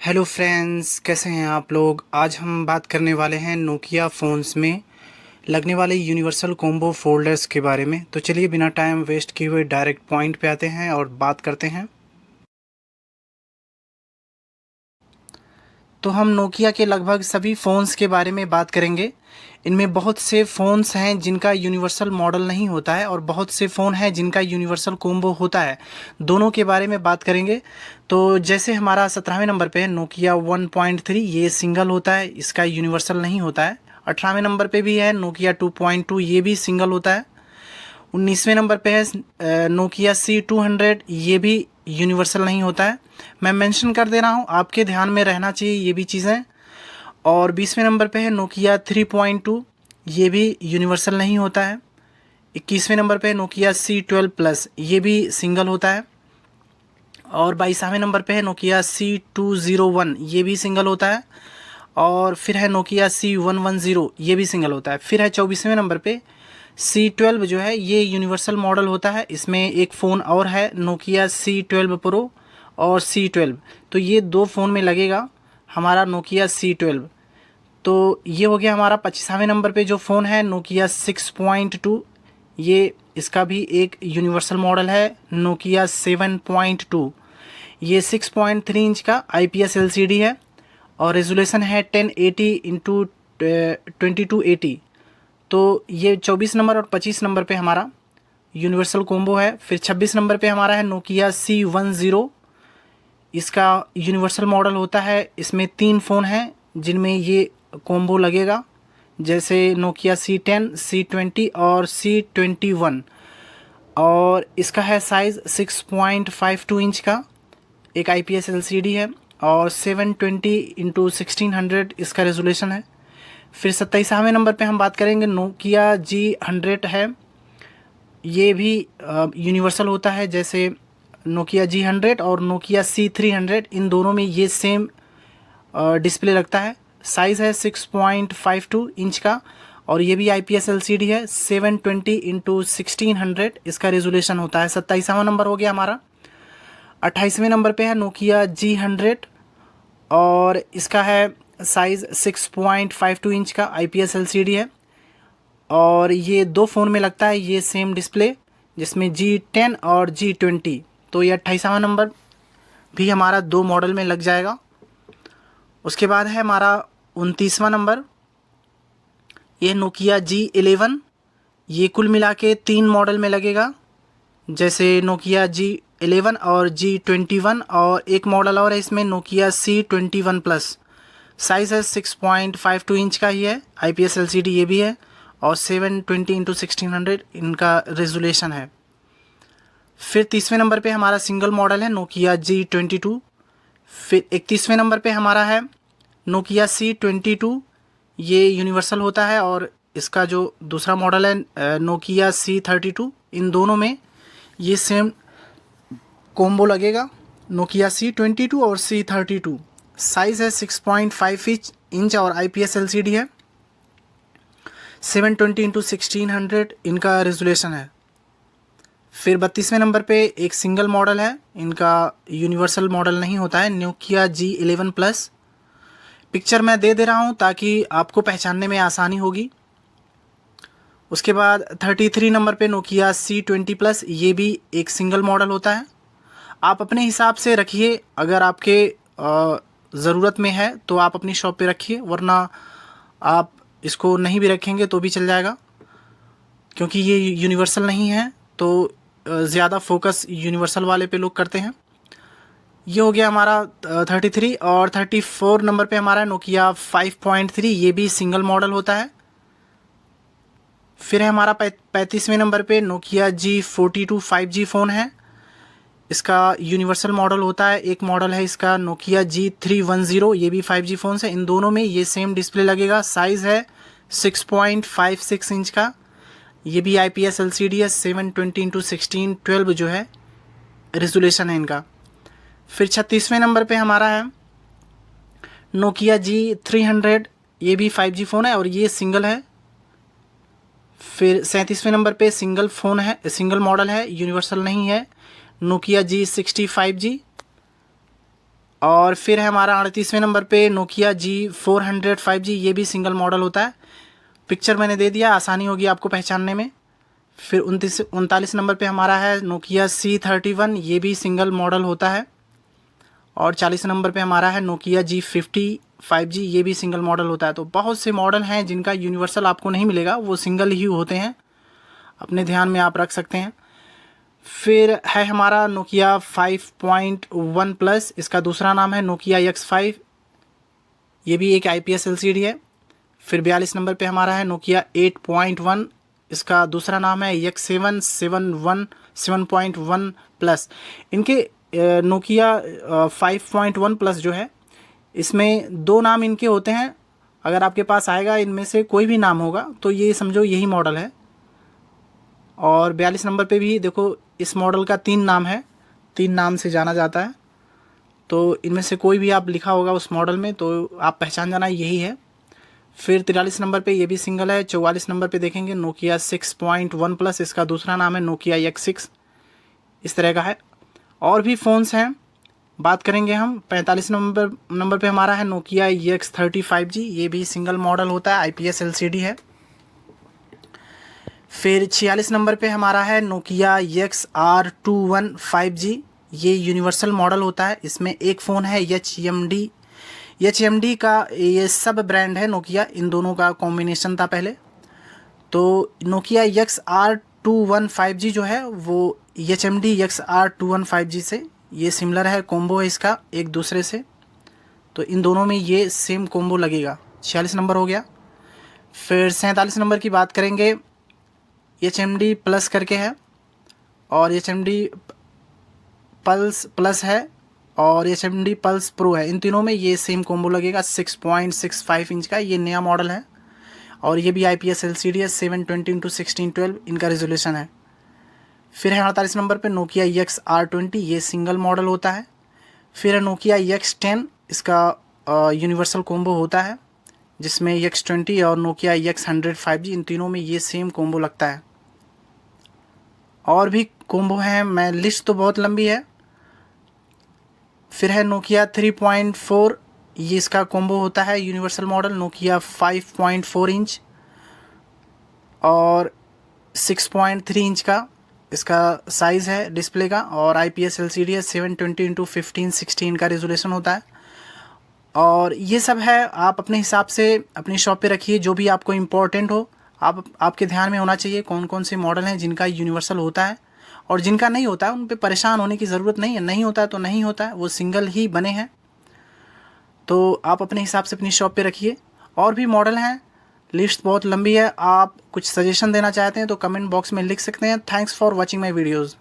Hello friends, कैसे हैं आप लोग। आज हम बात करने वाले हैं नोकिया फ़ोन्स में लगने वाले यूनिवर्सल कॉम्बो फ़ोल्डर्स के बारे में। तो चलिए बिना टाइम वेस्ट किए हुए डायरेक्ट पॉइंट पे आते हैं और बात करते हैं। तो हम नोकिया के लगभग सभी फ़ोन्स के बारे में बात करेंगे। इनमें बहुत से फ़ोन्स हैं जिनका यूनिवर्सल मॉडल नहीं होता है और बहुत से फ़ोन हैं जिनका यूनिवर्सल कॉम्बो होता है। दोनों के बारे में बात करेंगे। तो जैसे हमारा 17वें नंबर पे है नोकिया 1.3, ये सिंगल होता है, इसका यूनिवर्सल नहीं होता है। 18वें नंबर पे भी है नोकिया 2.2, ये भी सिंगल होता है। 19वें नंबर पे है नोकिया C200, ये भी यूनिवर्सल नहीं होता है। मैं मेंशन कर दे रहा हूँ, आपके ध्यान में रहना चाहिए ये भी चीज़ें। और 20वें नंबर पे है नोकिया 3.2, ये भी यूनिवर्सल नहीं होता है। 21वें नंबर पे है नोकिया C12 प्लस, ये भी सिंगल होता है। और 22वें नंबर पे है नोकिया C201, ये भी सिंगल होता है। और फिर है नोकिया C110, ये भी सिंगल होता है। फिर है 24वें नंबर पे C12, जो है ये यूनिवर्सल मॉडल होता है। इसमें एक फ़ोन और है नोकिया C12 प्रो और C12, तो ये दो फ़ोन में लगेगा हमारा नोकिया C12। तो ये हो गया हमारा 25वें नंबर पे जो फ़ोन है नोकिया 6.2, ये इसका भी एक यूनिवर्सल मॉडल है नोकिया 7.2। ये 6.3 इंच का IPS LCD है और रेजोल्यूशन है 1080 इंटू 2280। तो ये 24 नंबर और 25 नंबर पे हमारा यूनिवर्सल कॉम्बो है। फिर 26 नंबर पे हमारा है नोकिया C10, इसका यूनिवर्सल मॉडल होता है। इसमें तीन फ़ोन हैं जिनमें ये कॉम्बो लगेगा, जैसे नोकिया C10, C20 और C21। और इसका है साइज़ 6.52 इंच का, एक IPS LCD है और 720 इंटू 1600 इसका रेजोल्यूशन है। फिर 27वें नंबर पे हम बात करेंगे नोकिया G100 है, ये भी यूनिवर्सल होता है। जैसे नोकिया G100 और नोकिया C300, इन दोनों में ये सेम डिस्प्ले लगता है। साइज़ है 6.52 इंच का और ये भी IPS LCD है। 720 इंटू 1600 इसका रेजोल्यूशन होता है। 27वां नंबर हो गया हमारा। 28वें नंबर पे है नोकिया G100 और इसका है साइज़ 6.52 इंच का IPS LCD है और ये दो फ़ोन में लगता है ये सेम डिस्प्ले, जिसमें G10 और G20। तो ये 28वां नंबर भी हमारा दो मॉडल में लग जाएगा। उसके बाद है हमारा 29वां नंबर, ये नोकिया G11, ये कुल मिला के तीन मॉडल में लगेगा, जैसे नोकिया G11 और G21। और एक मॉडल और है इसमें नोकिया C21 प्लस। साइज़ है 6.52 इंच का ही है, IPS LCD ये भी है और 720 इंटू 1600 इनका रेजोल्यूशन है। फिर 30वें नंबर पे हमारा सिंगल मॉडल है नोकिया G22। फिर 31वें नंबर पे हमारा है नोकिया C22, ये यूनिवर्सल होता है। और इसका जो दूसरा मॉडल है नोकिया C32, इन दोनों में ये सेम कॉम्बो लगेगा, नोकिया C22 और C32। साइज़ है 6.5 इंच और IPS LCD है। 720 इंटू 1600 इनका रेजोल्यूशन है। फिर 32वें नंबर पे एक सिंगल मॉडल है, इनका यूनिवर्सल मॉडल नहीं होता है, नोकिया G11 प्लस। पिक्चर मैं दे रहा हूँ ताकि आपको पहचानने में आसानी होगी। उसके बाद 33 नंबर पे नोकिया C20 प्लस, ये भी एक सिंगल मॉडल होता है। आप अपने हिसाब से रखिए, अगर आपके ज़रूरत में है तो आप अपनी शॉप पे रखिए, वरना आप इसको नहीं भी रखेंगे तो भी चल जाएगा, क्योंकि ये यूनिवर्सल नहीं है। तो ज़्यादा फोकस यूनिवर्सल वाले पे लोग करते हैं। ये हो गया हमारा 33। और 34 नंबर पे हमारा नोकिया 5.3, ये भी सिंगल मॉडल होता है। फिर है हमारा 35वें नंबर पे नोकिया G42 5G फ़ोन है, इसका यूनिवर्सल मॉडल होता है। एक मॉडल है इसका नोकिया G310, ये भी 5G फ़ोन है। इन दोनों में ये सेम डिस्प्ले लगेगा। साइज़ है 6.56 इंच का, ये भी IPS LCD है। 720 इंटू 1612 जो है रेजोल्यूशन है इनका। फिर 36वें नंबर पे हमारा है नोकिया G300, ये भी 5G फ़ोन है और ये सिंगल है। फिर 37वें नंबर पे सिंगल फ़ोन है, सिंगल मॉडल है, यूनिवर्सल नहीं है, नोकिया G65G। और फिर है हमारा 38वें नंबर पे नोकिया G400 5G, ये भी सिंगल मॉडल होता है। पिक्चर मैंने दे दिया, आसानी होगी आपको पहचानने में। फिर 39 नंबर पे हमारा है नोकिया C31, ये भी सिंगल मॉडल होता है। और 40 नंबर पे हमारा है नोकिया G50 5G, ये भी सिंगल मॉडल होता है। तो बहुत से मॉडल हैं जिनका यूनिवर्सल आपको नहीं मिलेगा, वो सिंगल ही होते हैं, अपने ध्यान में आप रख सकते हैं। फिर है हमारा नोकिया 5.1 प्लस, इसका दूसरा नाम है नोकिया X5, ये भी एक IPS LCD है। फिर 42 नंबर पे हमारा है नोकिया 8.1, इसका दूसरा नाम है X7 प्लस। इनके नोकिया 5.1 प्लस जो है, इसमें दो नाम इनके होते हैं। अगर आपके पास आएगा इनमें से कोई भी नाम होगा तो ये समझो यही मॉडल है। और 42 नंबर पे भी देखो, इस मॉडल का 3 नाम है, 3 नाम से जाना जाता है। तो इनमें से कोई भी आप लिखा होगा उस मॉडल में तो आप पहचान जाना यही है। फिर 43 नंबर पे ये भी सिंगल है। 44 नंबर पे देखेंगे नोकिया 6.1 प्लस, इसका दूसरा नाम है नोकिया X6, इस तरह का है। और भी फ़ोन्स हैं, बात करेंगे हम। 45 नंबर पे हमारा है नोकिया EX30 5G, ये भी सिंगल मॉडल होता है, IPS LCD है। फिर 46 नंबर पे हमारा है नोकिया XR21 5G, ये यूनिवर्सल मॉडल होता है। इसमें एक फ़ोन है HMD का, ये सब ब्रांड है नोकिया, इन दोनों का कॉम्बिनेशन था पहले। तो नोकिया XR21 5G जो है वो HMD XR21 5G से ये सिमिलर है, कॉम्बो है इसका एक दूसरे से। तो इन दोनों में ये सेम कॉम्बो लगेगा। 46 नंबर हो गया। फिर 47 नंबर की बात करेंगे, HMD प्लस करके है, और HMD पल्स प्लस है, और HMD पल्स प्रो है। इन तीनों में ये सेम कॉम्बो लगेगा। 6.65 इंच का ये नया मॉडल है, और ये भी IPS LCD है। 720x1612 इनका रेजोल्यूशन है। फिर है 48 नंबर पे नोकिया XR20, ये सिंगल मॉडल होता है। फिर है नोकिया X10, इसका यूनिवर्सल कॉम्बो होता है, जिसमें X20 और नोकिया X100 5G, इन तीनों में ये सेम कॉम्बो लगता है। और भी कॉम्बो हैं, मैं लिस्ट तो बहुत लंबी है। फिर है नोकिया 3.4, ये इसका कॉम्बो होता है यूनिवर्सल मॉडल। नोकिया 5.4 इंच और 6.3 इंच का इसका साइज़ है डिस्प्ले का, और IPS LCD है। 720x1516 का रेजोल्यूशन होता है। और ये सब है, आप अपने हिसाब से अपनी शॉप पे रखिए, जो भी आपको इम्पोर्टेंट हो। आपके ध्यान में होना चाहिए कौन कौन से मॉडल हैं जिनका यूनिवर्सल होता है, और जिनका नहीं होता है उन पे परेशान होने की ज़रूरत नहीं है। नहीं होता है तो नहीं होता है, वो सिंगल ही बने हैं। तो आप अपने हिसाब से अपनी शॉप पे रखिए। और भी मॉडल हैं, लिस्ट बहुत लंबी है। आप कुछ सजेशन देना चाहते हैं तो कमेंट बॉक्स में लिख सकते हैं। Thanks for watching my videos.